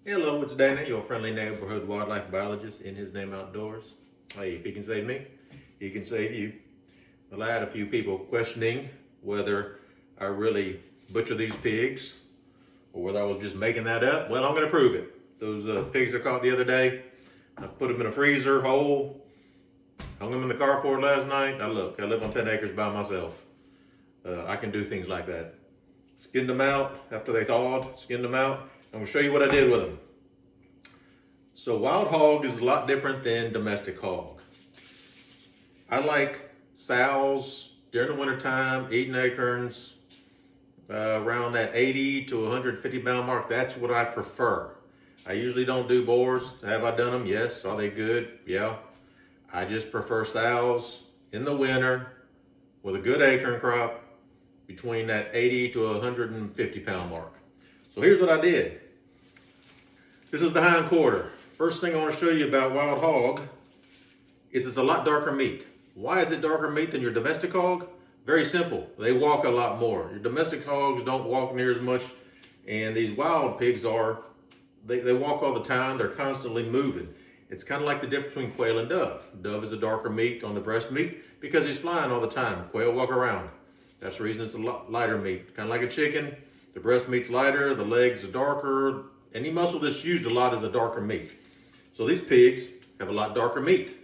Hello, it's Dana, your friendly neighborhood wildlife biologist in his name outdoors. Hey, if he can save me, he can save you. Well, I had a few people questioning whether I really butcher these pigs or whether I was just making that up. Well, I'm going to prove it. Those pigs I caught the other day, I put them in a freezer whole, hung them in the carport last night. Now look, I live on 10 acres by myself. I can do things like that. Skinned them out after they thawed, skinned them out. I'm gonna show you what I did with them. So wild hog is a lot different than domestic hog. I like sows during the wintertime, eating acorns, around that 80 to 150 pound mark. That's what I prefer. I usually don't do boars. Have I done them? Yes. Are they good? Yeah. I just prefer sows in the winter with a good acorn crop between that 80 to 150 pound mark. So here's what I did. This is the hind quarter. First thing I want to show you about wild hog is it's a lot darker meat. Why is it darker meat than your domestic hog? Very simple. They walk a lot more. Your domestic hogs don't walk near as much, and these wild pigs they walk all the time. They're constantly moving. It's kind of like the difference between quail and dove. Dove is a darker meat on the breast meat because he's flying all the time. Quail walk around. That's the reason it's a lot lighter meat. Kind of like a chicken. The breast meat's lighter, the legs are darker. Any muscle that's used a lot is a darker meat. So these pigs have a lot darker meat.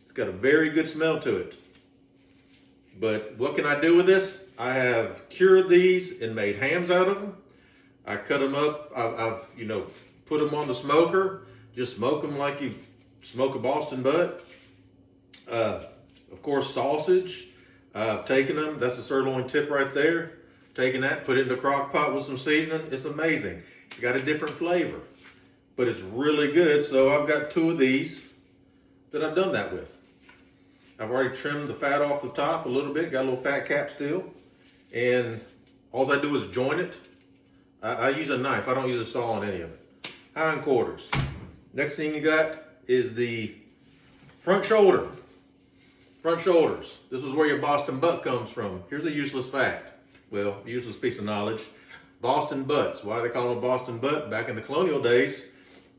It's got a very good smell to it. But what can I do with this? I have cured these and made hams out of them. I cut them up. I've put them on the smoker. Just smoke them like you smoke a Boston butt. Of course, sausage. I've taken them. That's a sirloin tip right there. Taking that, put it in the crock pot with some seasoning. It's amazing. It's got a different flavor, but it's really good. So I've got two of these that I've done that with. I've already trimmed the fat off the top a little bit, got a little fat cap still. And all I do is join it. I use a knife, I don't use a saw on any of it. Hind quarters. Next thing you got is the front shoulder. Front shoulders. This is where your Boston butt comes from. Here's a useless fact. Well, useless piece of knowledge. Boston butts. Why do they call them a Boston butt? Back in the colonial days,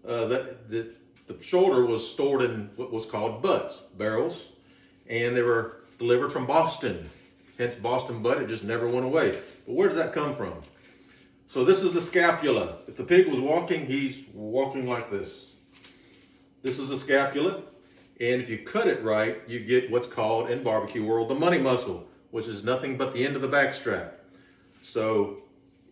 the shoulder was stored in what was called butts, barrels, and they were delivered from Boston. Hence Boston butt, it just never went away. But where does that come from? So this is the scapula. If the pig was walking, he's walking like this. This is the scapula, and if you cut it right, you get what's called in barbecue world the money muscle, which is nothing but the end of the back strap. So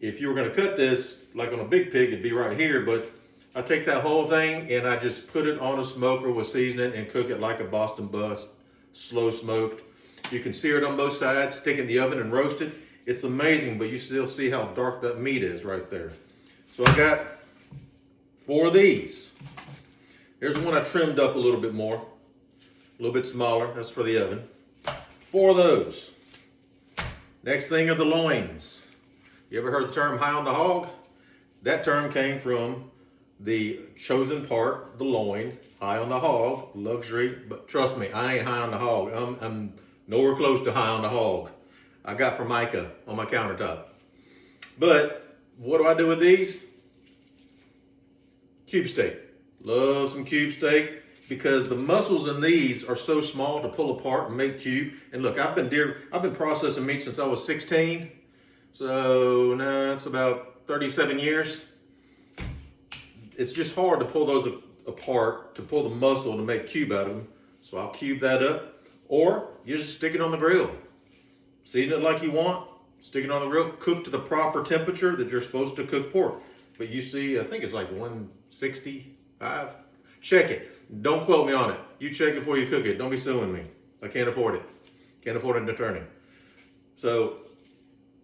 if you were going to cut this like on a big pig, it'd be right here, but I take that whole thing and I just put it on a smoker with seasoning and cook it like a Boston bust, slow smoked. You can sear it on both sides, stick it in the oven and roast it. It's amazing, but you still see how dark that meat is right there. So I got 4 of these. Here's one I trimmed up a little bit more, a little bit smaller. That's for the oven. 4 of those. Next thing are the loins. You ever heard the term high on the hog? That term came from the chosen part, the loin, high on the hog, luxury. But trust me, I ain't high on the hog. I'm nowhere close to high on the hog. I got Formica on my countertop. But what do I do with these? Cube steak. Love some cube steak because the muscles in these are so small to pull apart and make cube. And look, I've been processing meat since I was 16. So now it's about 37 years. It's just hard to pull those apart, to pull the muscle to make cube out of them. So I'll cube that up. Or you just stick it on the grill. Season it like you want. Stick it on the grill. Cook to the proper temperature that you're supposed to cook pork. But you see, I think it's like 165. Check it. Don't quote me on it. You check it before you cook it. Don't be suing me. I can't afford it. Can't afford an attorney. So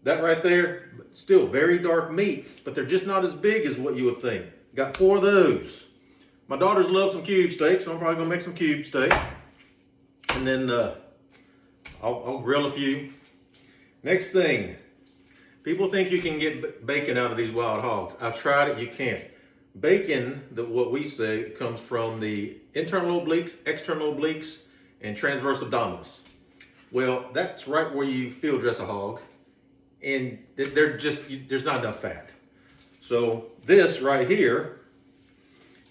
that right there, still very dark meat, but they're just not as big as what you would think. Got 4 of those. My daughters love some cube steak, so I'm probably gonna make some cube steak. And then I'll grill a few. Next thing, people think you can get bacon out of these wild hogs. I've tried it, you can't. Bacon, what we say, comes from the internal obliques, external obliques, and transverse abdominis. Well, that's right where you field dress a hog, and there's not enough fat. So this right here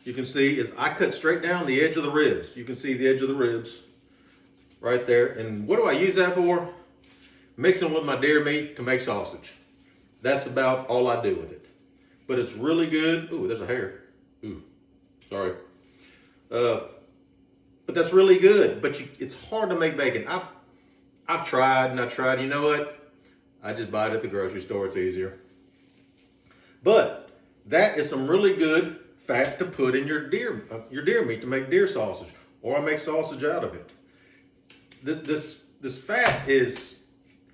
you can see is I cut straight down the edge of the ribs. You can see the edge of the ribs right there. And what do I use that for? Mixing with my deer meat to make sausage. That's about all I do with it. But it's really good. Ooh, there's a hair. Ooh, sorry. But that's really good. But it's hard to make bacon. I've tried and I tried. You know what? I just buy it at the grocery store. It's easier. But that is some really good fat to put in your deer meat to make deer sausage, or I make sausage out of it. This fat is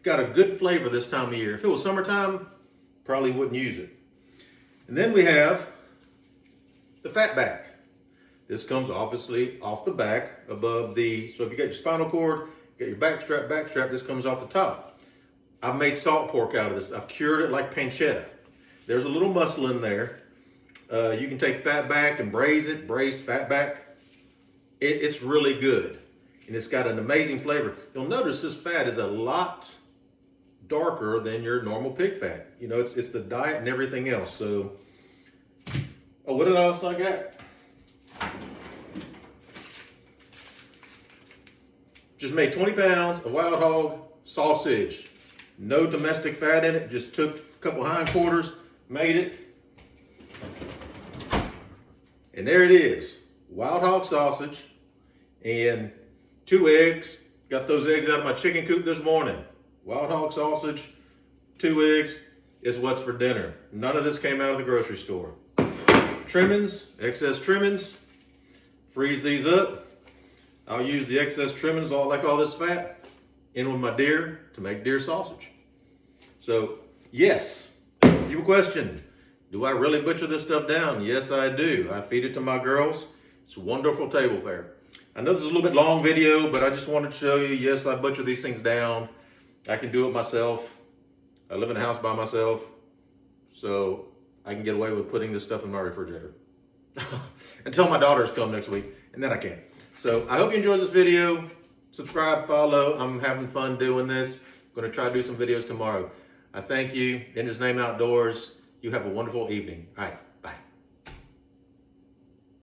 got a good flavor this time of year. If it was summertime, probably wouldn't use it. And then we have the fat back. This comes obviously off the back above the, so if you got your spinal cord, got your back strap, this comes off the top. I've made salt pork out of this. I've cured it like pancetta. There's a little muscle in there. You can take fat back and braise it, braised fat back. It's really good. And it's got an amazing flavor. You'll notice this fat is a lot darker than your normal pig fat. You know, it's the diet and everything else. So, oh, what else I got? Just made 20 pounds of wild hog sausage. No domestic fat in it. Just took a couple hindquarters, made it. And there it is. Wild hog sausage and 2 eggs. Got those eggs out of my chicken coop this morning. Wild hog sausage, 2 eggs is what's for dinner. None of this came out of the grocery store. Trimmings, excess trimmings. Freeze these up. I'll use the excess trimmings, all this fat, in with my deer to make deer sausage. So, yes, your question, do I really butcher this stuff down? Yes, I do. I feed it to my girls. It's a wonderful table fare. I know this is a little bit long video, but I just wanted to show you, yes, I butcher these things down. I can do it myself. I live in a house by myself, so I can get away with putting this stuff in my refrigerator. Until my daughters come next week, and then I can't. So I hope you enjoyed this video. Subscribe, follow. I'm having fun doing this. I'm going to try to do some videos tomorrow. I thank you. In His name, outdoors. You have a wonderful evening. All right.